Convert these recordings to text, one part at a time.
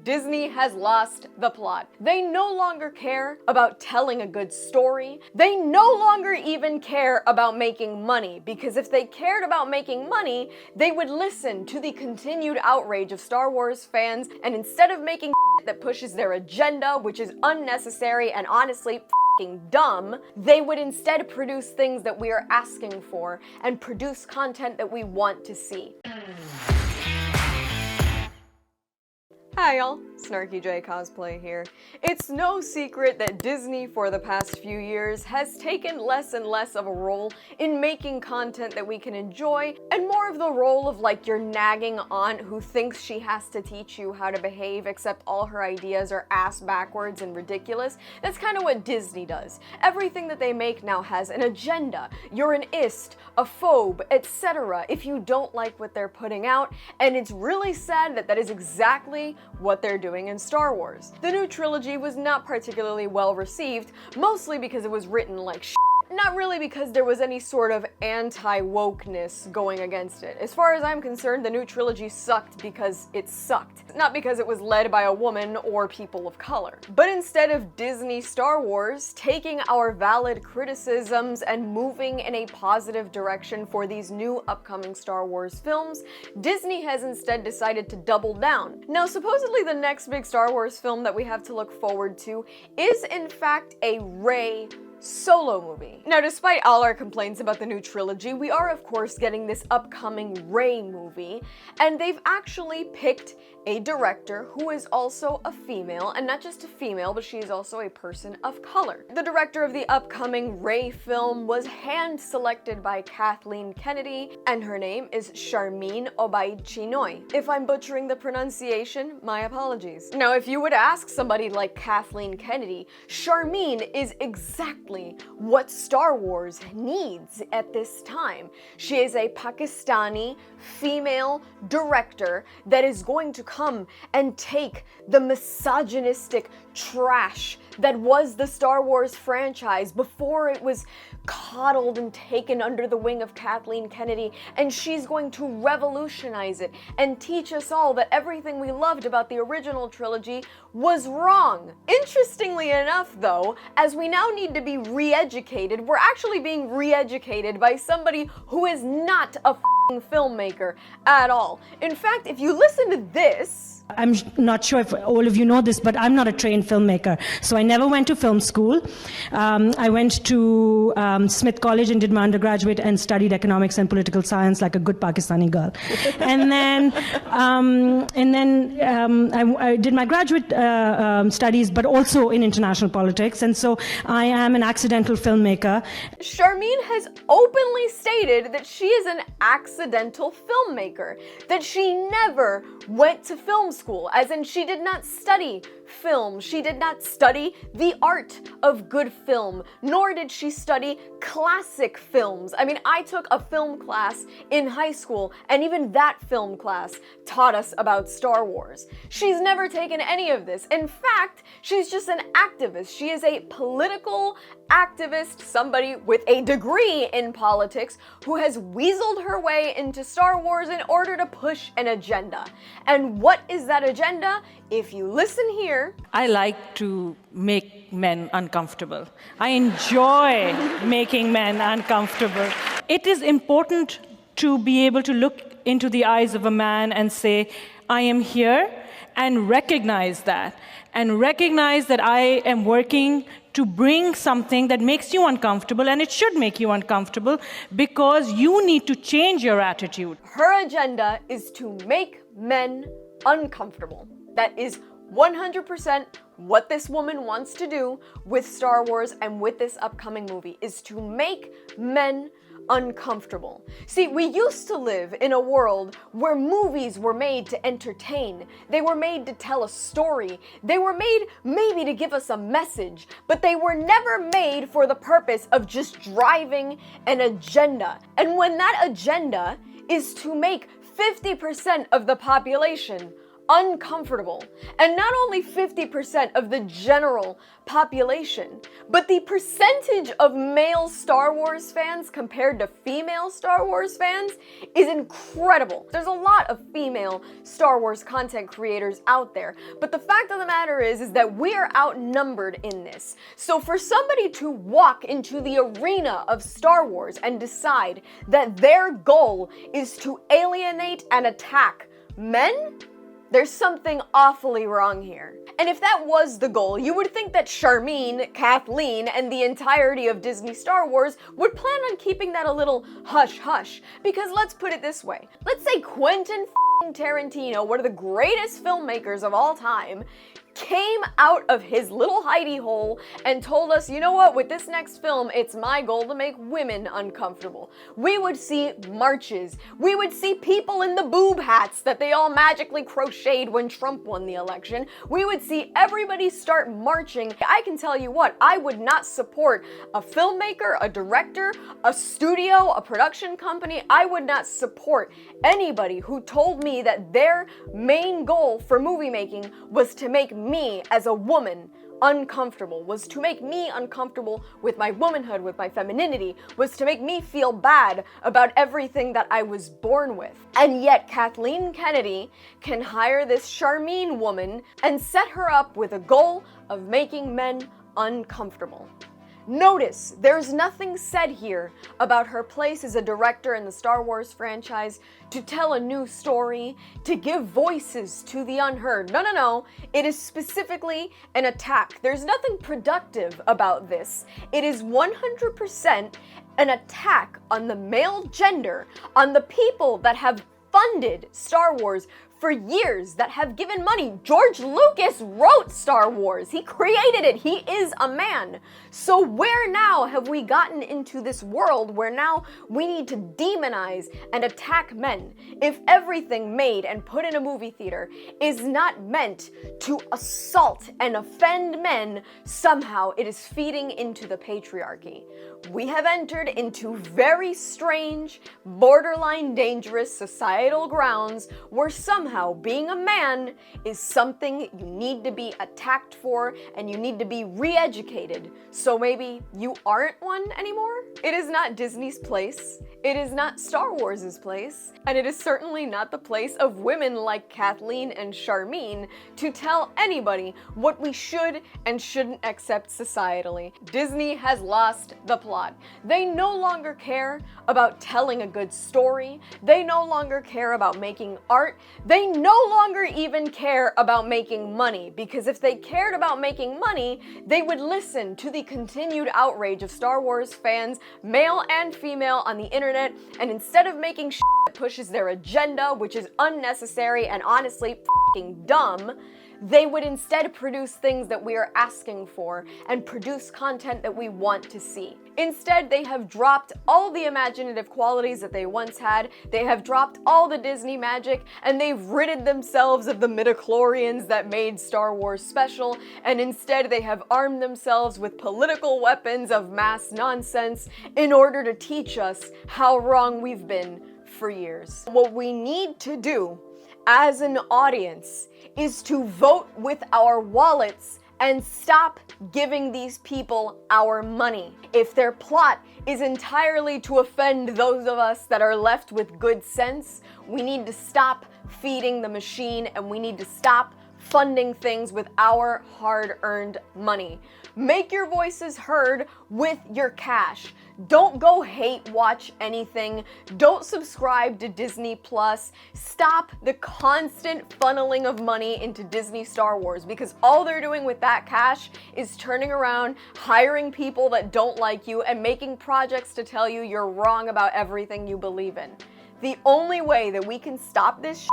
Disney has lost the plot. They no longer care about telling a good story. They no longer even care about making money, because if they cared about making money, they would listen to the continued outrage of Star Wars fans, and instead of making that pushes their agenda, which is unnecessary and honestly dumb, they would instead produce things that we are asking for and produce content that we want to see. Hi y'all, Snarky J Cosplay here. It's no secret that Disney for the past few years has taken less and less of a role in making content that we can enjoy, and more of the role of like your nagging aunt who thinks she has to teach you how to behave except all her ideas are ass backwards and ridiculous. That's kind of what Disney does. Everything that they make now has an agenda. You're an ist, a phobe, etc. if you don't like what they're putting out, and it's really sad that that is exactly what they're doing in Star Wars. The new trilogy was not particularly well received, mostly because it was written like shit. Not really because there was any sort of anti-wokeness going against it. As far as I'm concerned, the new trilogy sucked because it sucked. Not because it was led by a woman or people of color. But instead of Disney Star Wars taking our valid criticisms and moving in a positive direction for these new upcoming Star Wars films, Disney has instead decided to double down. Now, supposedly the next big Star Wars film that we have to look forward to is in fact a Rey solo movie. Now, despite all our complaints about the new trilogy, we are of course getting this upcoming Rey movie, and they've actually picked a director who is also a female, and not just a female, but she is also a person of color. The director of the upcoming Rey film was hand-selected by Kathleen Kennedy, and her name is Sharmeen Obaid Chinoy. If I'm butchering the pronunciation, my apologies. Now, if you would ask somebody like Kathleen Kennedy, Sharmeen is exactly what Star Wars needs at this time. She is a Pakistani female director that is going to come and take the misogynistic trash that was the Star Wars franchise before it was coddled and taken under the wing of Kathleen Kennedy, and she's going to revolutionize it and teach us all that everything we loved about the original trilogy was wrong. Interestingly enough, though, as we now need to be re-educated, we're actually being re-educated by somebody who is not a filmmaker at all. In fact, if you listen to this, I'm not sure if all of you know this, but I'm not a trained filmmaker. So I never went to film school. I went to Smith College and did my undergraduate and studied economics and political science like a good Pakistani girl. And then I did my graduate studies, but also in international politics. And so I am an accidental filmmaker. Sharmeen has openly stated that she is an accidental filmmaker, that she never went to film school, as in she did not study film, she did not study the art of good film, nor did she study classic films. I mean, I took a film class in high school, and even that film class taught us about Star Wars. She's never taken any of this. In fact, she's just an activist. She is a political activist, somebody with a degree in politics who has weaseled her way into Star Wars in order to push an agenda. And what is that agenda? If you listen here, I like to make men uncomfortable. I enjoy making men uncomfortable. It is important to be able to look into the eyes of a man and say, I am here, and recognize that. And recognize that I am working to bring something that makes you uncomfortable, and it should make you uncomfortable because you need to change your attitude. Her agenda is to make men uncomfortable. That is 100% what this woman wants to do with Star Wars and with this upcoming movie, is to make men uncomfortable. See, we used to live in a world where movies were made to entertain. They were made to tell a story. They were made maybe to give us a message, but they were never made for the purpose of just driving an agenda. And when that agenda is to make 50% of the population uncomfortable. And not only 50% of the general population, but the percentage of male Star Wars fans compared to female Star Wars fans is incredible. There's a lot of female Star Wars content creators out there, but the fact of the matter is that we are outnumbered in this. So for somebody to walk into the arena of Star Wars and decide that their goal is to alienate and attack men, there's something awfully wrong here. And if that was the goal, you would think that Charmene, Kathleen, and the entirety of Disney Star Wars would plan on keeping that a little hush-hush. Because let's put it this way. Let's say Quentin Tarantino, one of the greatest filmmakers of all time, came out of his little hidey hole and told us, you know what, with this next film, it's my goal to make women uncomfortable. We would see marches. We would see people in the boob hats that they all magically crocheted when Trump won the election. We would see everybody start marching. I can tell you what, I would not support a filmmaker, a director, a studio, a production company. I would not support anybody who told me that their main goal for movie making was to make me as a woman uncomfortable, was to make me uncomfortable with my womanhood, with my femininity, was to make me feel bad about everything that I was born with. And yet Kathleen Kennedy can hire this Charmene woman and set her up with a goal of making men uncomfortable. Notice, there's nothing said here about her place as a director in the Star Wars franchise to tell a new story, to give voices to the unheard. No. It is specifically an attack. There's nothing productive about this. It is 100% an attack on the male gender, on the people that have funded Star Wars for years, that have given money. George Lucas wrote Star Wars. He created it. He is a man. So where now have we gotten into this world where now we need to demonize and attack men? If everything made and put in a movie theater is not meant to assault and offend men, somehow it is feeding into the patriarchy. We have entered into very strange, borderline dangerous societal grounds where somehow being a man is something you need to be attacked for and you need to be re-educated. So maybe you aren't one anymore? It is not Disney's place. It is not Star Wars' place. And it is certainly not the place of women like Kathleen and Charmene to tell anybody what we should and shouldn't accept societally. Disney has lost the plot. They no longer care about telling a good story. They no longer care about making art. They no longer even care about making money, because if they cared about making money, they would listen to the continued outrage of Star Wars fans, male and female, on the internet, and instead of making shit that pushes their agenda, which is unnecessary and honestly f***ing dumb, they would instead produce things that we are asking for and produce content that we want to see. Instead, they have dropped all the imaginative qualities that they once had, they have dropped all the Disney magic, and they've ridded themselves of the midichlorians that made Star Wars special, and instead they have armed themselves with political weapons of mass nonsense in order to teach us how wrong we've been for years. What we need to do as an audience is to vote with our wallets and stop giving these people our money. If their plot is entirely to offend those of us that are left with good sense, we need to stop feeding the machine and we need to stop funding things with our hard-earned money. Make your voices heard with your cash. Don't go hate watch anything. Don't subscribe to Disney Plus. Stop the constant funneling of money into Disney Star Wars, because all they're doing with that cash is turning around, hiring people that don't like you, and making projects to tell you you're wrong about everything you believe in. The only way that we can stop this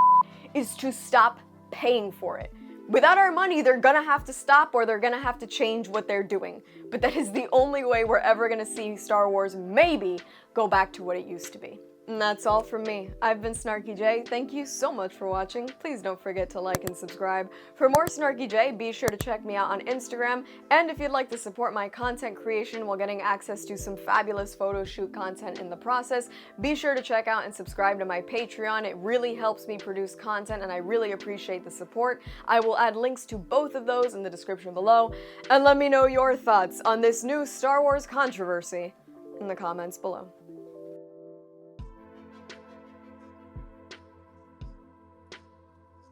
is to stop paying for it. Without our money, they're gonna have to stop, or they're gonna have to change what they're doing. But that is the only way we're ever gonna see Star Wars maybe go back to what it used to be. And that's all from me. I've been Snarky J. Thank you so much for watching. Please don't forget to like and subscribe. For more Snarky J, be sure to check me out on Instagram. And if you'd like to support my content creation while getting access to some fabulous photo shoot content in the process, be sure to check out and subscribe to my Patreon. It really helps me produce content and I really appreciate the support. I will add links to both of those in the description below. And let me know your thoughts on this new Star Wars controversy in the comments below.